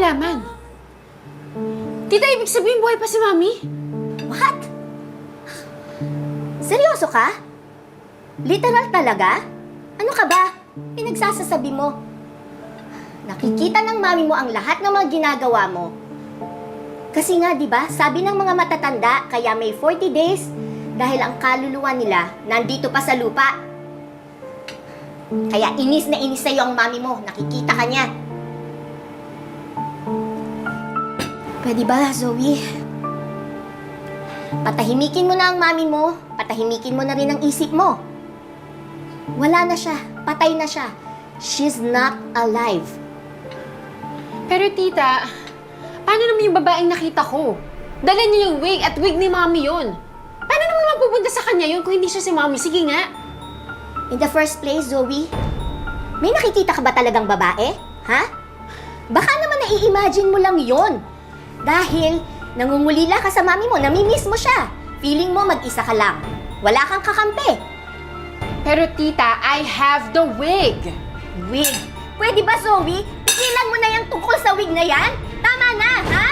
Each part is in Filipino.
nalaman? Tita, ibig sabihin buhay pa si Mami? What? Seryoso ka? Literal talaga? Ano ka ba? Pinagsasasabi mo. Nakikita ng mami mo ang lahat ng mga ginagawa mo. Kasi nga, di ba, sabi ng mga matatanda, kaya may 40 days dahil ang kaluluwa nila nandito pa sa lupa. Kaya inis na inis sa'yo ang mami mo. Nakikita ka niya. Pwede ba, Zoe? Patahimikin mo na ang mami mo. Patahimikin mo na rin ang isip mo. Wala na siya. Patay na siya. She's not alive. Pero tita, paano naman yung babaeng nakita ko? Dala niya yung wig at wig ni Mami yun. Paano naman magpupunta sa kanya yun kung hindi siya si Mami? Sige nga. In the first place, Zoe, may nakikita ka ba talagang babae? Ha? Baka naman nai-imagine mo lang yon. Dahil nangungulila ka sa mami mo, namimiss mo siya. Feeling mo mag-isa ka lang. Wala kang kakampi. Pero tita, I have the wig. Wig? Pwede ba, Zoe? Pigilan mo na yung tungkol sa wig na yan? Tama na, ha?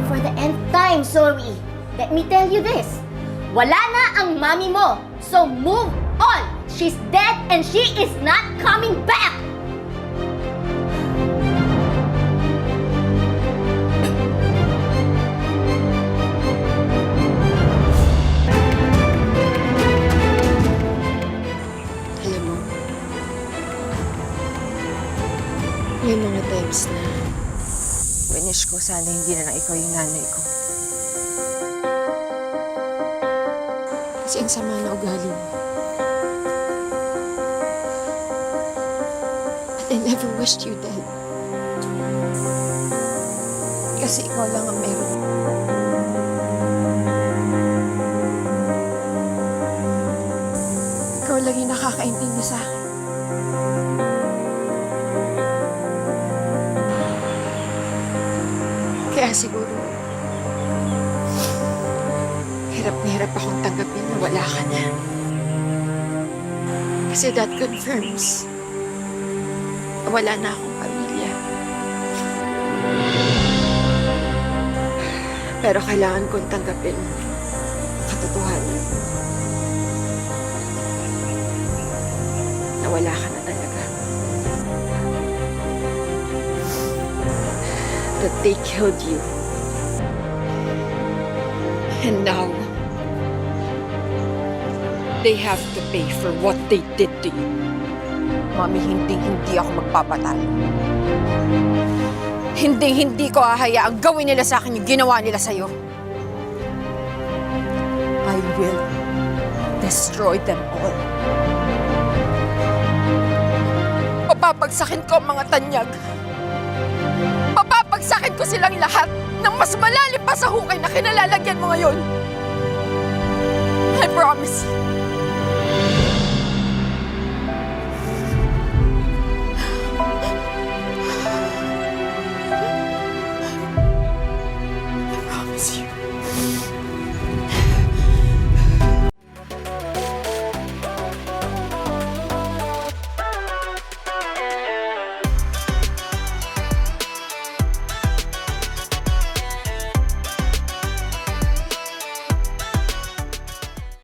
For the nth time, Zoe, let me tell you this. Wala na ang mami mo. So move on. She's dead and she is not coming back. Alam mo, may mga times na winish ko sana hindi na lang ikaw yung nanay ko. Kasi ang sama na ugali mo. But I never wished you dead. Kasi ikaw lang ang meron. Ikaw lang yung nakakaintindi sa akin. Kaya siguro, hirap na hirap akong tanggapin na wala ka na. Kasi that confirms na wala na akong pamilya. Pero kailangan kong tanggapin ang katotohanan na wala ka na talaga. That they killed you. And now, they have to pay for what they did to you. Mami, hindi ako magpapatalo. Hindi ko hahayaang gawin nila sa akin yung ginawa nila sa'yo. I will destroy them all. Papapagsakin ko ang mga tanyag. Papapagsakin ko silang lahat ng mas malalim pa sa hukay na kinalalagyan mo ngayon. I promise you.